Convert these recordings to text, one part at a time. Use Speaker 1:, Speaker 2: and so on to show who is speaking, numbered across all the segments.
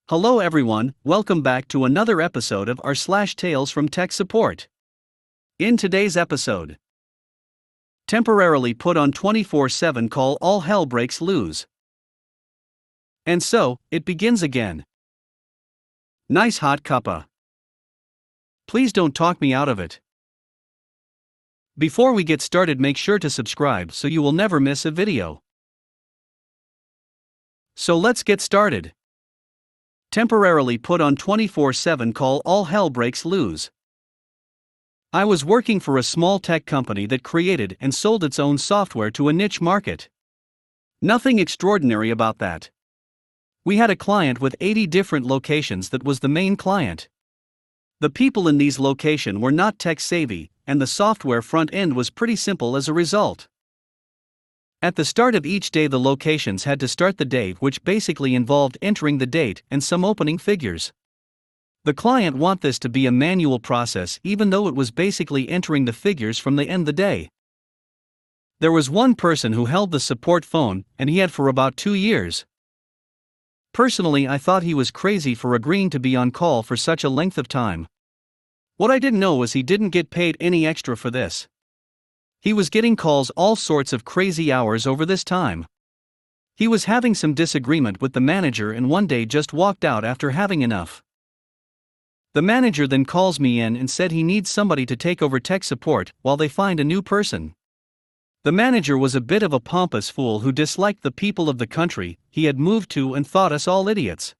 Speaker 1: Hello everyone, welcome back to another episode of r/slash Tales from Tech Support. In today's episode, temporarily put on 24/7 call, all hell breaks loose. And so, it begins again. Nice hot cuppa. Please don't talk me out of it. Before we get started, make sure to subscribe so you will never miss a video. So let's get started. Temporarily put on 24/7 call, all hell breaks loose. I was working for a small tech company that created and sold its own software to a niche market. Nothing extraordinary about that. We had a client with 80 different locations that was the main client. The people in these locations were not tech savvy, and the software front end was pretty simple as a result. At the start of each day, the locations had to start the day, which basically involved entering the date and some opening figures. The client wanted this to be a manual process, even though it was basically entering the figures from the end the day. There was one person who held the support phone, and he had for about 2 years. Personally, I thought he was crazy for agreeing to be on call for such a length of time. What I didn't know was he didn't get paid any extra for this. He was getting calls all sorts of crazy hours over this time. He was having some disagreement with the manager and one day just walked out after having enough. The manager then calls me in and said he needs somebody to take over tech support while they find a new person. The manager was a bit of a pompous fool who disliked the people of the country he had moved to and thought us all idiots.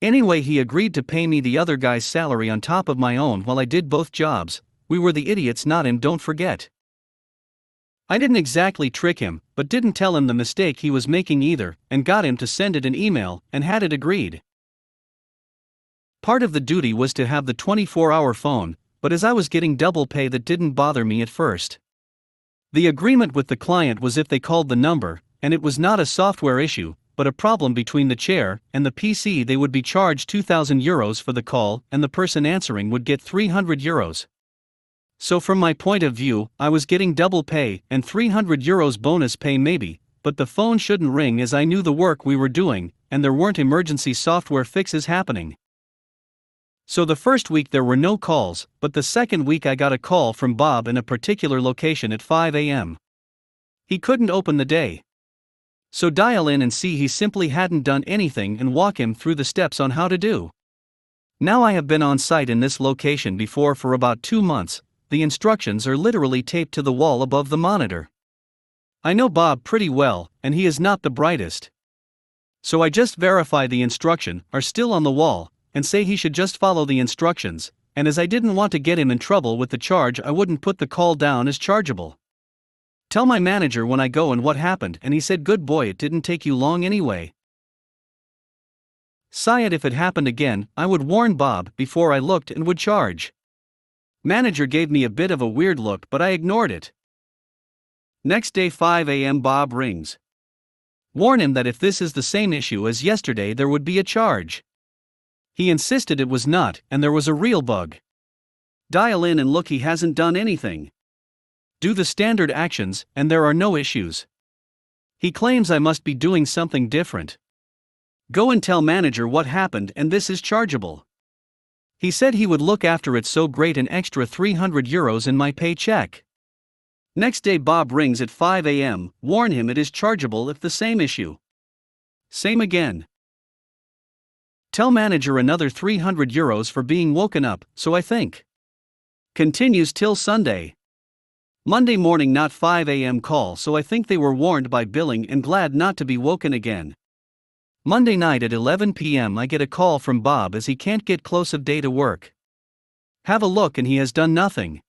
Speaker 1: Anyway, he agreed to pay me the other guy's salary on top of my own while I did both jobs. We were the idiots, not him, don't forget. I didn't exactly trick him, but didn't tell him the mistake he was making either, and got him to send it an email, and had it agreed. Part of the duty was to have the 24-hour phone, but as I was getting double pay, that didn't bother me at first. The agreement with the client was if they called the number, and it was not a software issue, but a problem between the chair and the PC, they would be charged €2,000 for the call, and the person answering would get €300. So from my point of view, I was getting double pay and €300 bonus pay maybe, but the phone shouldn't ring as I knew the work we were doing, and there weren't emergency software fixes happening. So the first week there were no calls, but the second week I got a call from Bob in a particular location at 5 a.m. He couldn't open the day. So dial in and see he simply hadn't done anything and walk him through the steps on how to do. Now I have been on site in this location before for about 2 months. The instructions are literally taped to the wall above the monitor. I know Bob pretty well, and he is not the brightest. So I just verify the instructions are still on the wall, and say he should just follow the instructions, and as I didn't want to get him in trouble with the charge, I wouldn't put the call down as chargeable. Tell my manager when I go and what happened, and he said, good boy, it didn't take you long anyway. Sayed, if it happened again, I would warn Bob before I looked and would charge. Manager gave me a bit of a weird look, but I ignored it. Next day, 5 a.m. Bob rings. Warn him that if this is the same issue as yesterday, there would be a charge. He insisted it was not, and there was a real bug. Dial in and look, he hasn't done anything. Do the standard actions, and there are no issues. He claims I must be doing something different. Go and tell manager what happened, and this is chargeable. He said he would look after it, so great, an extra €300 in my paycheck. Next day Bob rings at 5 a.m, warn him it is chargeable if the same issue. Same again. Tell manager another €300 for being woken up, so I think. Continues till Sunday. Monday morning, not 5 a.m. call, so I think they were warned by billing and glad not to be woken again. Monday night at 11 p.m. I get a call from Bob as he can't get close of day to work. Have a look and he has done nothing.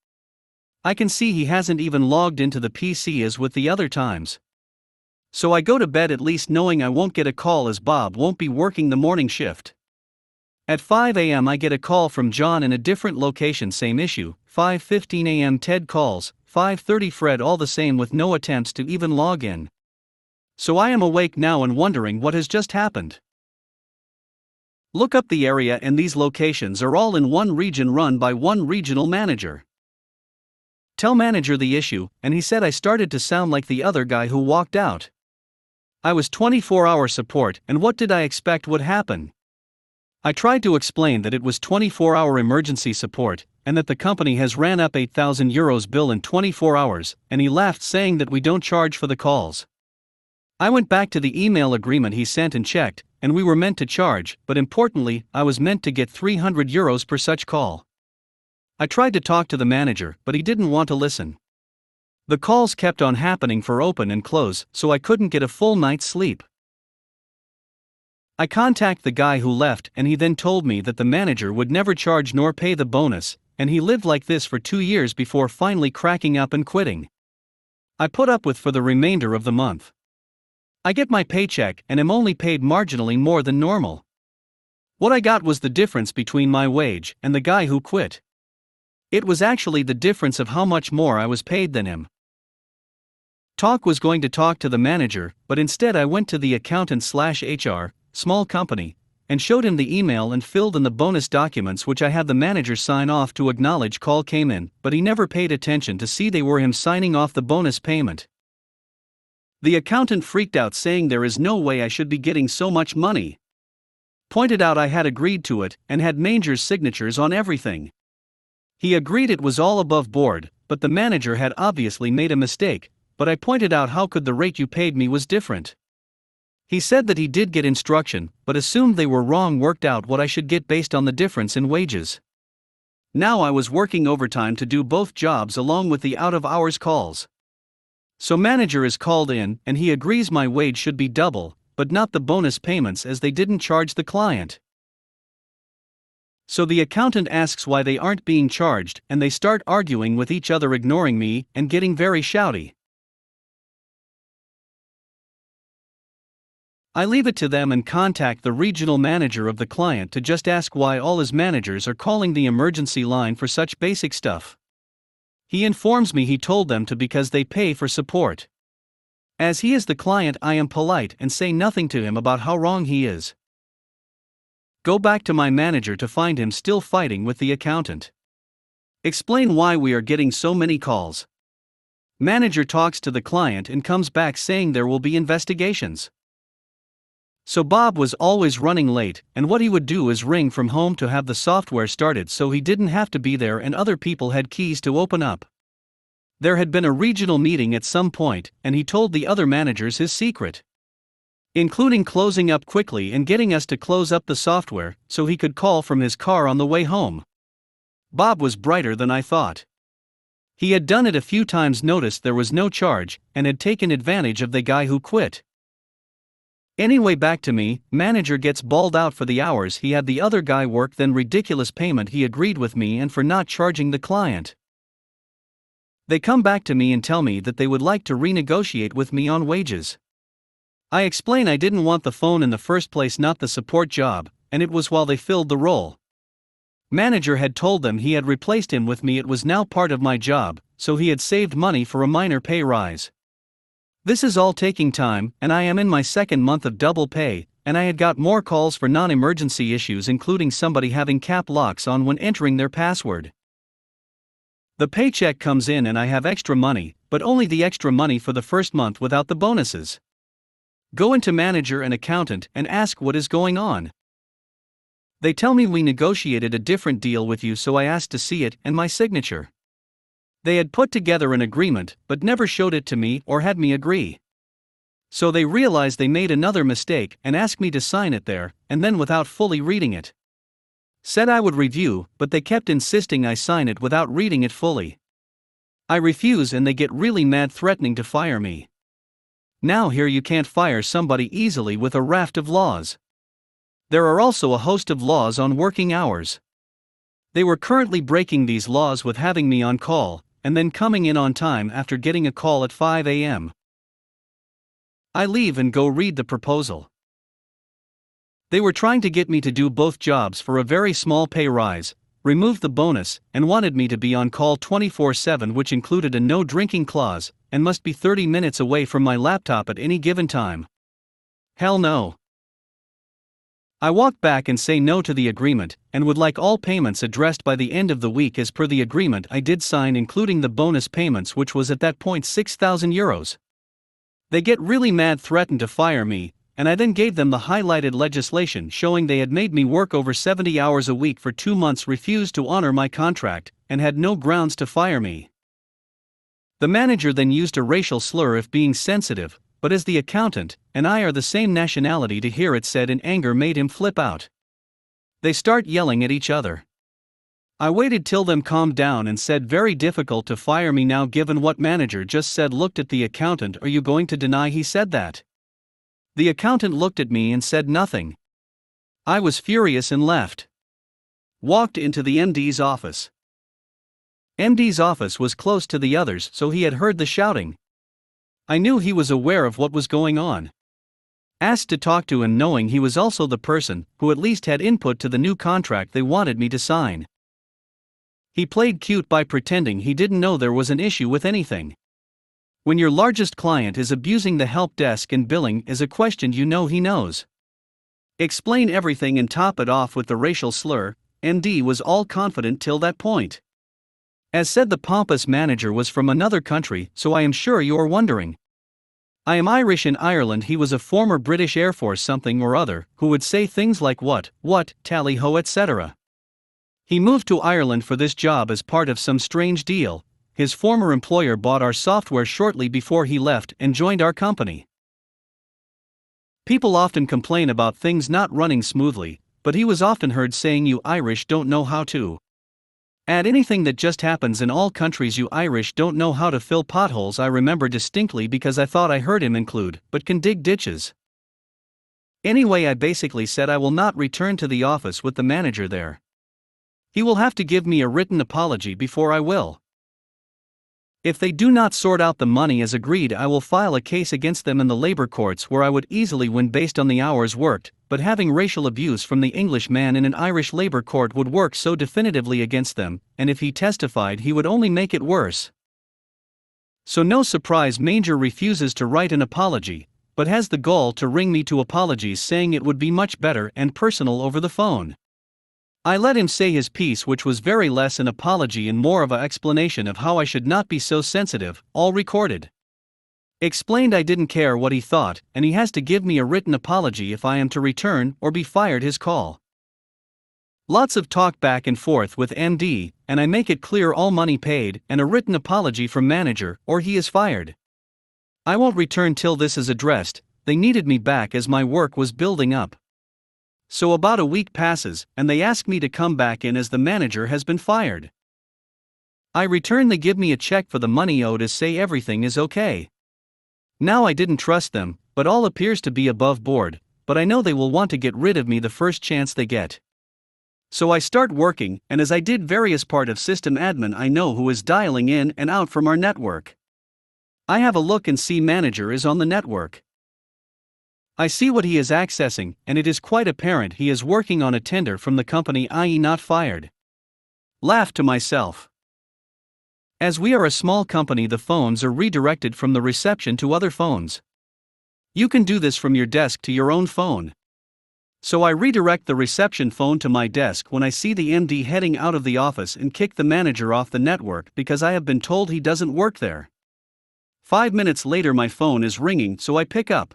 Speaker 1: I can see he hasn't even logged into the PC as with the other times. So I go to bed at least knowing I won't get a call as Bob won't be working the morning shift. At 5 a.m. I get a call from John in a different location, same issue. 5:15 a.m. Ted calls, 5:30 Fred, all the same with no attempts to even log in. So I am awake now and wondering what has just happened. Look up the area, and these locations are all in one region run by one regional manager. Tell manager the issue, and he said I started to sound like the other guy who walked out. I was 24-hour support, and what did I expect would happen? I tried to explain that it was 24-hour emergency support, and that the company has ran up €8,000 bill in 24 hours, and he laughed, saying that we don't charge for the calls. I went back to the email agreement he sent and checked, and we were meant to charge, but importantly, I was meant to get €300 per such call. I tried to talk to the manager, but he didn't want to listen. The calls kept on happening for open and close, so I couldn't get a full night's sleep. I contacted the guy who left, and he then told me that the manager would never charge nor pay the bonus, and he lived like this for 2 years before finally cracking up and quitting. I put up with for the remainder of the month. I get my paycheck and am only paid marginally more than normal. What I got was the difference between my wage and the guy who quit. It was actually the difference of how much more I was paid than him. Talk was going to talk to the manager, but instead I went to the accountant/HR, small company, and showed him the email and filled in the bonus documents, which I had the manager sign off to acknowledge call came in, but he never paid attention to see they were him signing off the bonus payment. The accountant freaked out, saying there is no way I should be getting so much money. Pointed out I had agreed to it and had Manger's signatures on everything. He agreed it was all above board, but the manager had obviously made a mistake, but I pointed out how could the rate you paid me was different. He said that he did get instruction, but assumed they were wrong, worked out what I should get based on the difference in wages. Now I was working overtime to do both jobs along with the out-of-hours calls. So manager is called in, and he agrees my wage should be double, but not the bonus payments, as they didn't charge the client. So the accountant asks why they aren't being charged, and they start arguing with each other, ignoring me and getting very shouty. I leave it to them and contact the regional manager of the client to just ask why all his managers are calling the emergency line for such basic stuff. He informs me he told them to because they pay for support. As he is the client, I am polite and say nothing to him about how wrong he is. Go back to my manager to find him still fighting with the accountant. Explain why we are getting so many calls. Manager talks to the client and comes back saying there will be investigations. So Bob was always running late, and what he would do is ring from home to have the software started so he didn't have to be there, and other people had keys to open up. There had been a regional meeting at some point, and he told the other managers his secret, including closing up quickly and getting us to close up the software so he could call from his car on the way home. Bob was brighter than I thought. He had done it a few times, noticed there was no charge, and had taken advantage of the guy who quit. Anyway, back to me, manager gets bawled out for the hours he had the other guy work, then ridiculous payment he agreed with me and for not charging the client. They come back to me and tell me that they would like to renegotiate with me on wages. I explain I didn't want the phone in the first place, not the support job, and it was while they filled the role. Manager had told them he had replaced him with me, it was now part of my job, so he had saved money for a minor pay rise. This is all taking time, and I am in my second month of double pay, and I had got more calls for non-emergency issues, including somebody having cap locks on when entering their password. The paycheck comes in and I have extra money, but only the extra money for the first month without the bonuses. Go into manager and accountant and ask what is going on. They tell me we negotiated a different deal with you, so I asked to see it and my signature. They had put together an agreement, but never showed it to me or had me agree. So they realized they made another mistake and asked me to sign it there, and then without fully reading it. Said I would review, but they kept insisting I sign it without reading it fully. I refuse and they get really mad, threatening to fire me. Now here you can't fire somebody easily with a raft of laws. There are also a host of laws on working hours. They were currently breaking these laws with having me on call, and then coming in on time after getting a call at 5 a.m. I leave and go read the proposal. They were trying to get me to do both jobs for a very small pay rise, remove the bonus, and wanted me to be on call 24/7, which included a no drinking clause, and must be 30 minutes away from my laptop at any given time. Hell no. I walk back and say no to the agreement, and would like all payments addressed by the end of the week as per the agreement I did sign, including the bonus payments, which was at that point €6,000. They get really mad, threaten to fire me, and I then gave them the highlighted legislation showing they had made me work over 70 hours a week for 2 months, refused to honor my contract, and had no grounds to fire me. The manager then used a racial slur if being sensitive, but as the accountant and I are the same nationality, to hear it said in anger made him flip out. They start yelling at each other. I waited till them calmed down and said, very difficult to fire me now given what manager just said. Looked at the accountant, are you going to deny he said that? The accountant looked at me and said nothing. I was furious and left. Walked into the MD's office. MD's office was close to the others, so he had heard the shouting. I knew he was aware of what was going on. Asked to talk to him, knowing he was also the person who at least had input to the new contract they wanted me to sign. He played cute by pretending he didn't know there was an issue with anything. When your largest client is abusing the help desk and billing is a question, you know he knows. Explain everything and top it off with the racial slur. MD was all confident till that point. As said, the pompous manager was from another country, so I am sure you are wondering. I am Irish in Ireland. He was a former British Air Force something or other, who would say things like what, tally-ho, etc. He moved to Ireland for this job as part of some strange deal. His former employer bought our software shortly before he left and joined our company. People often complain about things not running smoothly, but he was often heard saying, you Irish don't know how to add anything that just happens in all countries. You Irish don't know how to fill potholes. I remember distinctly because I thought I heard him include, but can dig ditches. Anyway, I basically said I will not return to the office with the manager there. He will have to give me a written apology before I will. If they do not sort out the money as agreed, I will file a case against them in the labor courts, where I would easily win based on the hours worked, but having racial abuse from the English man in an Irish labor court would work so definitively against them, and if he testified he would only make it worse. So no surprise Manger refuses to write an apology, but has the gall to ring me to apologize, saying it would be much better and personal over the phone. I let him say his piece, which was very less an apology and more of an explanation of how I should not be so sensitive, all recorded. Explained I didn't care what he thought, and he has to give me a written apology if I am to return or be fired. His call. Lots of talk back and forth with MD, and I make it clear all money paid and a written apology from manager or he is fired. I won't return till this is addressed. They needed me back as my work was building up. So about a week passes, and they ask me to come back in as the manager has been fired. I return. They give me a check for the money owed, as say everything is okay. Now I didn't trust them, but all appears to be above board, but I know they will want to get rid of me the first chance they get. So I start working, and as I did various part of system admin, I know who is dialing in and out from our network. I have a look and see manager is on the network. I see what he is accessing, and it is quite apparent he is working on a tender from the company, i.e. not fired. Laugh to myself. As we are a small company, the phones are redirected from the reception to other phones. You can do this from your desk to your own phone. So I redirect the reception phone to my desk when I see the MD heading out of the office and kick the manager off the network because I have been told he doesn't work there. 5 minutes later my phone is ringing, so I pick up.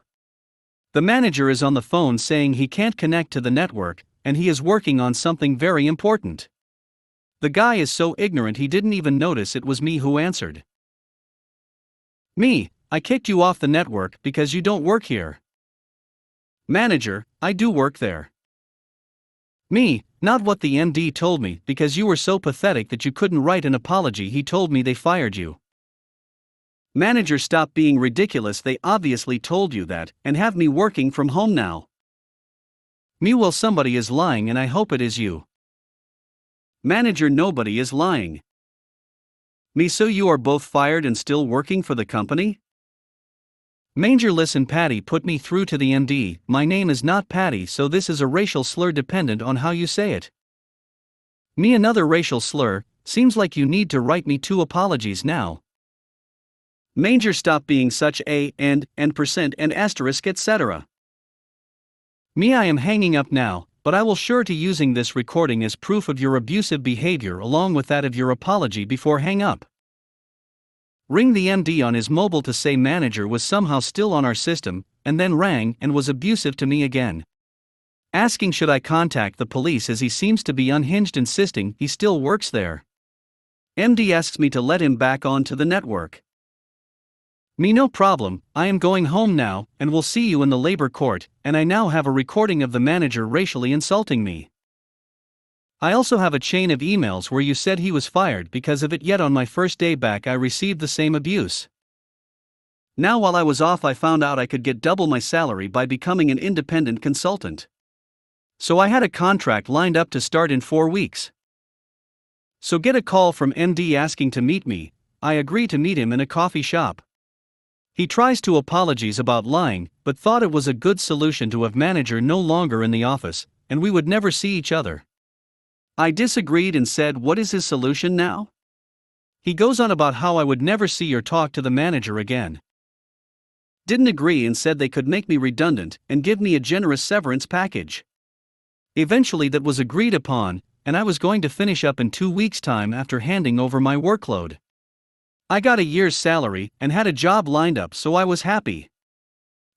Speaker 1: The manager is on the phone saying he can't connect to the network, and he is working on something very important. The guy is so ignorant he didn't even notice it was me who answered. Me, I kicked you off the network because you don't work here. Manager, I do work there. Me, not what the MD told me, because you were so pathetic that you couldn't write an apology. He told me they fired you. Manager, stop being ridiculous. They obviously told you that, and have me working from home now. Me, well, somebody is lying and I hope it is you. Manager, nobody is lying. Me, so you are both fired and still working for the company? Manger, listen, Patty put me through to the MD. My name is not Patty, so this is a racial slur dependent on how you say it. Me, another racial slur. Seems like you need to write me 2 apologies now. Manger, stop being such a and percent and asterisk etc. Me, I am hanging up now, but I will sure to using this recording as proof of your abusive behavior along with that of your apology before hang up. Ring the MD on his mobile to say manager was somehow still on our system, and then rang and was abusive to me again. Asking should I contact the police as he seems to be unhinged, insisting he still works there. MD asks me to let him back onto the network. Me, no problem, I am going home now, and will see you in the labor court, and I now have a recording of the manager racially insulting me. I also have a chain of emails where you said he was fired because of it, yet on my first day back I received the same abuse. Now while I was off I found out I could get double my salary by becoming an independent consultant. So I had a contract lined up to start in 4 weeks. So get a call from MD asking to meet me. I agree to meet him in a coffee shop. He tries to apologize about lying, but thought it was a good solution to have manager no longer in the office, and we would never see each other. I disagreed and said, what is his solution now? He goes on about how I would never see or talk to the manager again. Didn't agree and said they could make me redundant and give me a generous severance package. Eventually that was agreed upon, and I was going to finish up in 2 weeks' time after handing over my workload. I got a year's salary and had a job lined up, so I was happy.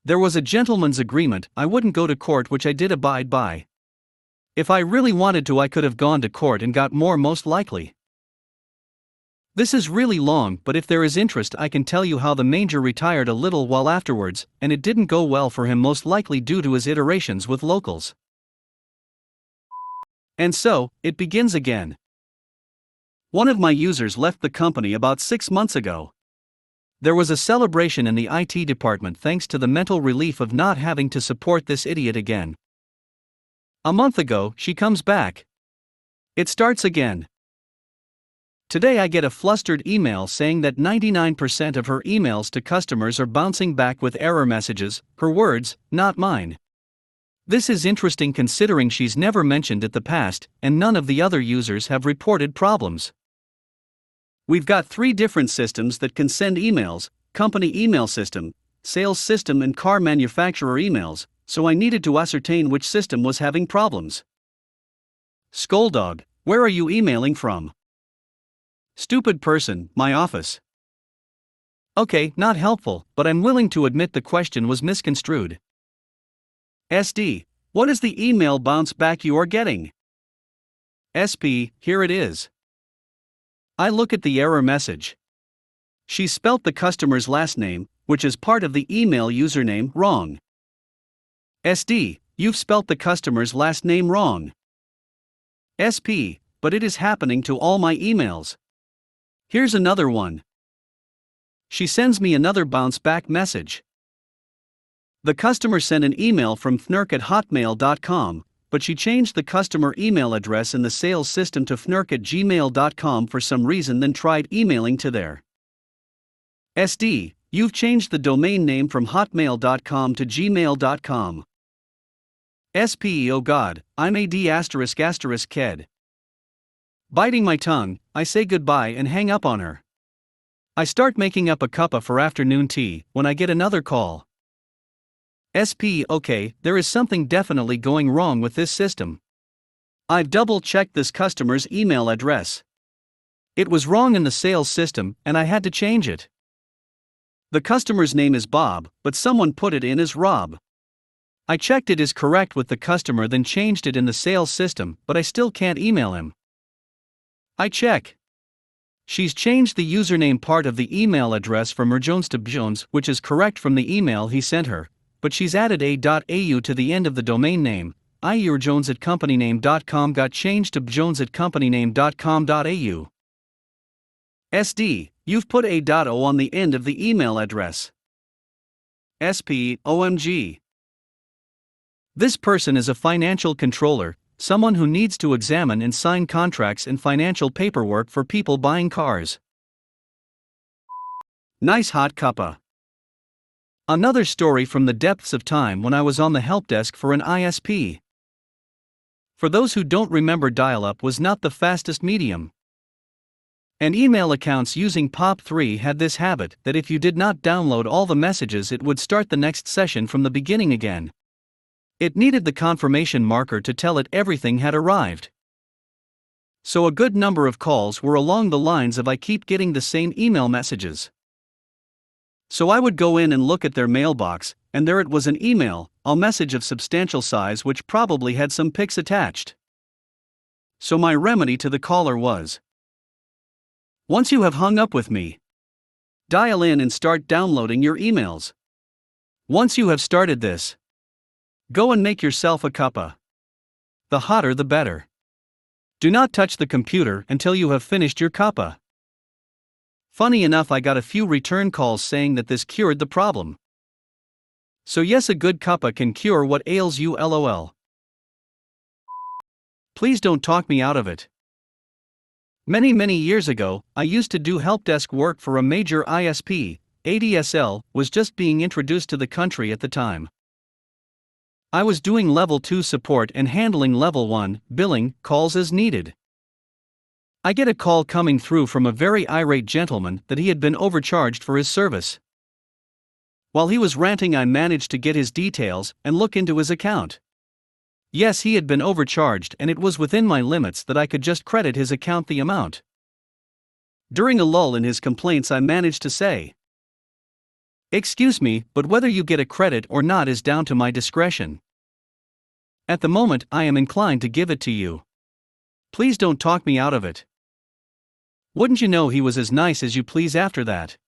Speaker 1: There was a gentleman's agreement, I wouldn't go to court, which I did abide by. If I really wanted to I could have gone to court and got more, most likely. This is really long, but if there is interest I can tell you how the manager retired a little while afterwards, and it didn't go well for him, most likely due to his iterations with locals. And so, it begins again. One of my users left the company about 6 months ago. There was a celebration in the IT department thanks to the mental relief of not having to support this idiot again. A month ago, she comes back. It starts again. Today I get a flustered email saying that 99% of her emails to customers are bouncing back with error messages, her words, not mine. This is interesting considering she's never mentioned it the past, and none of the other users have reported problems. We've got 3 different systems that can send emails: company email system, sales system, and car manufacturer emails, so I needed to ascertain which system was having problems. Scoldog, where are you emailing from? Stupid person, my office. Okay, not helpful, but I'm willing to admit the question was misconstrued. SD, what is the email bounce back you are getting? SP, here it is. I look at the error message. She spelt the customer's last name, which is part of the email username, wrong. SD, you've spelt the customer's last name wrong. SP, but it is happening to all my emails. Here's another one. She sends me another bounce back message. The customer sent an email from fnurk@hotmail.com, but she changed the customer email address in the sales system to fnurk@gmail.com for some reason, then tried emailing to there. SD, you've changed the domain name from hotmail.com to gmail.com. SP, oh god, I'm AD **** ked. Biting my tongue, I say goodbye and hang up on her. I start making up a cuppa for afternoon tea when I get another call. SP, okay, there is something definitely going wrong with this system. I've double-checked this customer's email address. It was wrong in the sales system, and I had to change it. The customer's name is Bob, but someone put it in as Rob. I checked it is correct with the customer, then changed it in the sales system, but I still can't email him. I check. She's changed the username part of the email address from Jones to Jones, which is correct from the email he sent her, but she's added a.au to the end of the domain name. Jones@companyname.com got changed to jones@companyname.com.au. SD, you've put a.o on the end of the email address. SP, OMG. This person is a financial controller, someone who needs to examine and sign contracts and financial paperwork for people buying cars. Nice hot cuppa. Another story from the depths of time when I was on the help desk for an ISP. For those who don't remember, dial-up was not the fastest medium. And email accounts using POP3 had this habit that if you did not download all the messages, it would start the next session from the beginning again. It needed the confirmation marker to tell it everything had arrived. So a good number of calls were along the lines of I keep getting the same email messages. So I would go in and look at their mailbox, and there it was, an email, a message of substantial size which probably had some pics attached. So my remedy to the caller was: once you have hung up with me, dial in and start downloading your emails. Once you have started this, go and make yourself a cuppa. The hotter the better. Do not touch the computer until you have finished your cuppa. Funny enough, I got a few return calls saying that this cured the problem. So yes, a good cuppa can cure what ails you, lol. Please don't talk me out of it. Many years ago, I used to do help desk work for a major ISP. ADSL was just being introduced to the country at the time. I was doing level 2 support and handling level 1 billing calls as needed. I get a call coming through from a very irate gentleman that he had been overcharged for his service. While he was ranting, I managed to get his details and look into his account. Yes, he had been overcharged, and it was within my limits that I could just credit his account the amount. During a lull in his complaints, I managed to say, "Excuse me, but whether you get a credit or not is down to my discretion. At the moment, I am inclined to give it to you. Please don't talk me out of it." Wouldn't you know, he was as nice as you please after that.